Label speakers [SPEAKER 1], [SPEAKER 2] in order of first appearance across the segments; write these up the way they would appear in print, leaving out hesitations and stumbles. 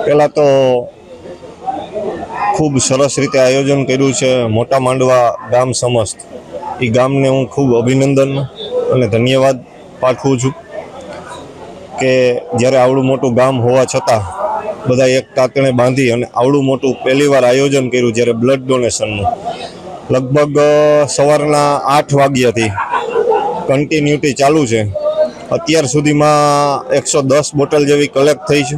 [SPEAKER 1] પહેલાં તો ખૂબ સરસ રીતે આયોજન કર્યું છે મોટા માંડવા ગામ સમસ્ત. એ ગામને હું ખૂબ અભિનંદન અને ધન્યવાદ પાઠવું છું કે જ્યારે આવડું મોટું ગામ હોવા છતાં બધા એક તાતણે બાંધી અને આવડું મોટું પહેલીવાર આયોજન કર્યું. જ્યારે બ્લડ ડોનેશનનું લગભગ સવારના 8 વાગ્યાથી કન્ટિન્યુટી ચાલુ છે. અત્યાર સુધીમાં 110 બોટલ જેવી કલેક્ટ થઈ છે.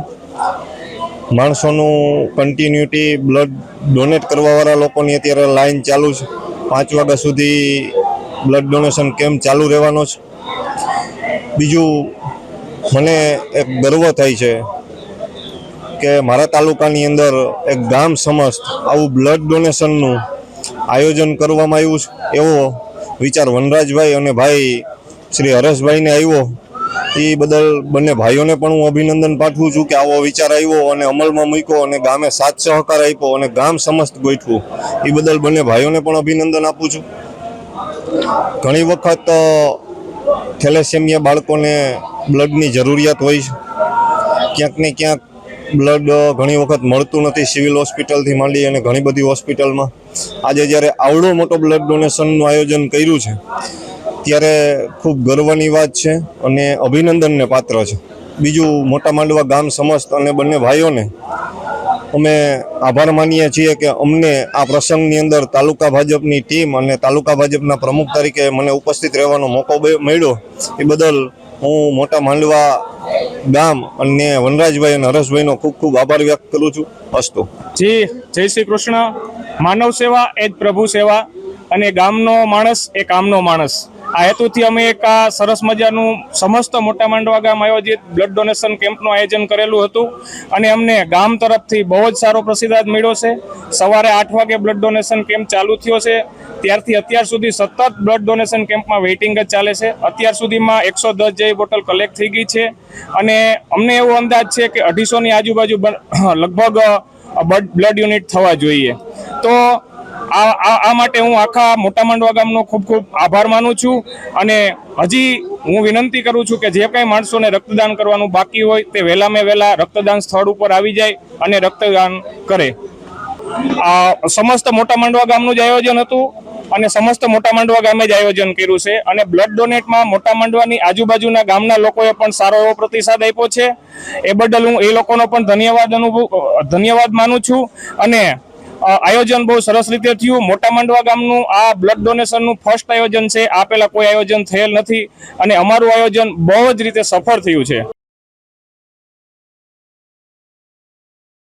[SPEAKER 1] માણસોનું કન્ટિન્યુટી બ્લડ ડોનેટ કરવાવાળા લોકોની અત્યારે લાઈન ચાલુ છે. 5 વાગ્યા સુધી બ્લડ ડોનેશન કેમ્પ ચાલુ રહેવાનો છે. બીજું મને એક ગર્વ થાય છે કે મારા તાલુકાની અંદર એક ગામ સમસ્ત આવું બ્લડ ડોનેશનનું આયોજન કરવામાં આવ્યું છે. એવો વિચાર વનરાજભાઈ અને ભાઈ શ્રી હરેશભાઈને આવ્યો. એ બદલ બંને ભાઈઓને પણ હું અભિનંદન પાઠવું છું કે આવો વિચાર આવ્યો અને અમલમાં મૂક્યો અને ગામે સાથ સહકાર આપ્યો અને ગામ સમસ્ત ગોઠવું. એ બદલ બંને ભાઈઓને પણ અભિનંદન આપું છું. ઘણી વખત થેલેસેમિયા બાળકોને બ્લડની જરૂરિયાત હોય છે. ક્યાંક ને ક્યાંક બ્લડ ઘણી વખત મળતું નથી સિવિલ હોસ્પિટલથી માંડી અને ઘણી બધી હોસ્પિટલમાં. આજે જ્યારે આવડો મોટો બ્લડ ડોનેશનનું આયોજન કર્યું છે ત્યારે ખૂબ ગર્વની વાત છે અને અભિનંદનને પાત્ર છે. બીજું મોટા માંડવા ગામ સમસ્ત અને બંને ભાઈઓને અમે આભાર માનીએ છીએ કે અમને આ પ્રસંગની અંદર તાલુકા ભાજપની ટીમ અને તાલુકા ભાજપના પ્રમુખ તરીકે મને ઉપસ્થિત રહેવાનો મોકો મળ્યો. એ બદલ હું મોટા માંડવા ગામ અને વનરાજભાઈ અને હરેશભાઈનો ખૂબ ખૂબ આભાર વ્યક્ત કરું છું. અસ્તુ.
[SPEAKER 2] જી, જય શ્રી કૃષ્ણ. માનવ સેવા એ જ પ્રભુ સેવા અને ગામનો માણસ એ કામનો માણસ. આ હેતુથી અમે એક આ સરસ મજાનું સમસ્ત મોટા માંડવા ગામ આયોજિત બ્લડ ડોનેશન કેમ્પનું આયોજન કરેલું હતું અને અમને ગામ તરફથી બહુ જ સારો પ્રતિસાદ મળ્યો છે. સવારે 8 વાગે બ્લડ ડોનેશન કેમ્પ ચાલુ થયો છે. ત્યારથી અત્યાર સુધી સતત બ્લડ ડોનેશન કેમ્પમાં વેઇટિંગ જ ચાલે છે. અત્યાર સુધીમાં 110 જેવી બોટલ કલેક્ટ થઈ ગઈ છે અને અમને એવો અંદાજ છે કે 250ની આજુબાજુ લગભગ બ્લડ યુનિટ થવા જોઈએ. તો આ માટે હું આખા મોટા માંડવા ગામનો ખૂબ ખૂબ આભાર માનું છું અને હજી હું વિનંતી કરું છું કે જે કાંઈ માણસોને રક્તદાન કરવાનું બાકી હોય તે વહેલામાં વહેલા રક્તદાન સ્થળ ઉપર આવી જાય અને રક્તદાન કરે. આ સમસ્ત મોટા માંડવા ગામનું જ આયોજન હતું અને સમસ્ત મોટા માંડવા ગામે જ આયોજન કર્યું છે અને બ્લડ ડોનેટમાં મોટા માંડવાની આજુબાજુના ગામના લોકોએ પણ સારો એવો પ્રતિસાદ આપ્યો છે. એ બદલ હું એ લોકોનો પણ ધન્યવાદ માનું છું અને આયોજન બહુ સરસ રીતે થયું. મોટા માંડવા ગામનું આ બ્લડ ડોનેશનનું ફર્સ્ટ આયોજન છે. આ પહેલા કોઈ આયોજન થયેલ નથી અને અમારું આયોજન બહુ જ રીતે સફળ થયું છે.